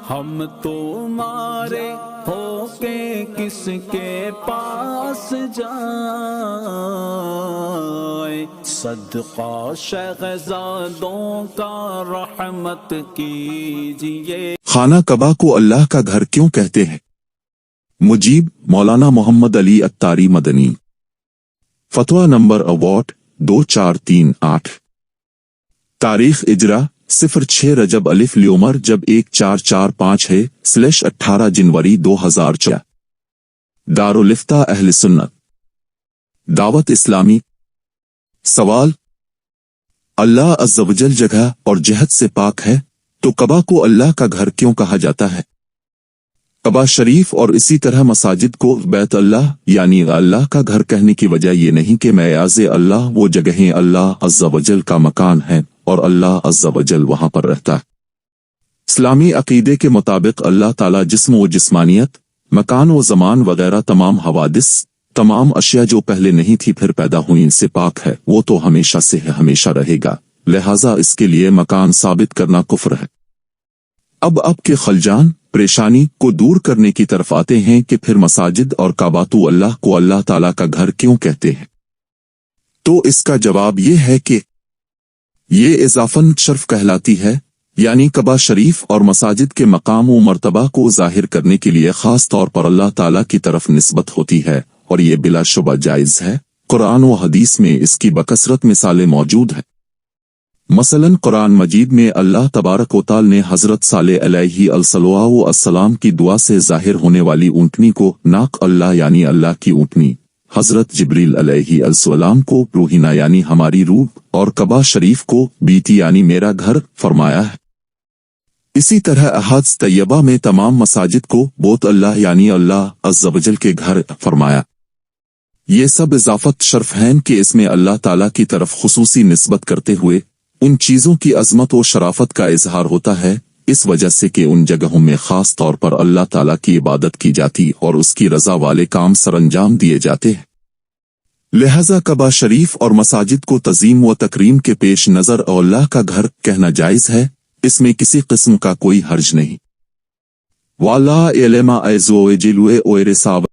ہم تمہارے ہو کے کس کے پاس جائیں، صدقہ شہزادوں کا رحمت کیجئے۔ خانہ کعبہ کو اللہ کا گھر کیوں کہتے ہیں؟ مجیب مولانا محمد علی اتاری مدنی، فتویٰ نمبر اوارڈ 2438، تاریخ اجرا 06 رجب الف لیومر جب 1445 ہے /18 جنوری 2004، دارالفتہ اہل سنت دعوت اسلامی۔ سوال: اللہ عز و جل جگہ اور جہت سے پاک ہے، تو کعبہ کو اللہ کا گھر کیوں کہا جاتا ہے؟ کعبہ شریف اور اسی طرح مساجد کو بیت اللہ یعنی اللہ کا گھر کہنے کی وجہ یہ نہیں کہ معیاز اللہ وہ جگہیں اللہ عز و جل کا مکان ہے اور اللہ عز و جل وہاں پر رہتا ہے۔ اسلامی عقیدے کے مطابق اللہ تعالی جسم و جسمانیت، مکان و زمان وغیرہ تمام حوادث، تمام اشیاء جو پہلے نہیں تھی پھر پیدا ہوئی ان سے پاک ہے، وہ تو ہمیشہ سے ہے، ہمیشہ رہے گا، لہٰذا اس کے لیے مکان ثابت کرنا کفر ہے۔ اب کے خلجان پریشانی کو دور کرنے کی طرف آتے ہیں کہ پھر مساجد اور کعبۃ اللہ کو اللہ تعالیٰ کا گھر کیوں کہتے ہیں؟ تو اس کا جواب یہ ہے کہ یہ اضافاً شرف کہلاتی ہے، یعنی کعبہ شریف اور مساجد کے مقام و مرتبہ کو ظاہر کرنے کے لیے خاص طور پر اللہ تعالیٰ کی طرف نسبت ہوتی ہے، اور یہ بلا شبہ جائز ہے۔ قرآن و حدیث میں اس کی بکثرت مثالیں موجود ہیں۔ مثلاً قرآن مجید میں اللہ تبارک و تعالی نے حضرت صالح علیہ السلام کی دعا سے ظاہر ہونے والی اونٹنی کو ناق اللہ یعنی اللہ کی اونٹنی، حضرت جبریل علیہ السلام کو روحینہ یعنی ہماری روح، اور کعبہ شریف کو بیتی یعنی میرا گھر فرمایا ہے۔ اسی طرح احادیث طیبہ میں تمام مساجد کو بیت اللہ یعنی اللہ عز و جل کے گھر فرمایا۔ یہ سب اضافت شرف ہیں کہ اس میں اللہ تعالیٰ کی طرف خصوصی نسبت کرتے ہوئے ان چیزوں کی عظمت و شرافت کا اظہار ہوتا ہے، اس وجہ سے کہ ان جگہوں میں خاص طور پر اللہ تعالیٰ کی عبادت کی جاتی اور اس کی رضا والے کام سر انجام دیے جاتے ہیں۔ لہذا کعبہ شریف اور مساجد کو تعظیم و تکریم کے پیش نظر اللہ کا گھر کہنا جائز ہے، اس میں کسی قسم کا کوئی حرج نہیں۔ واللہ علم عز و جل و رسالہ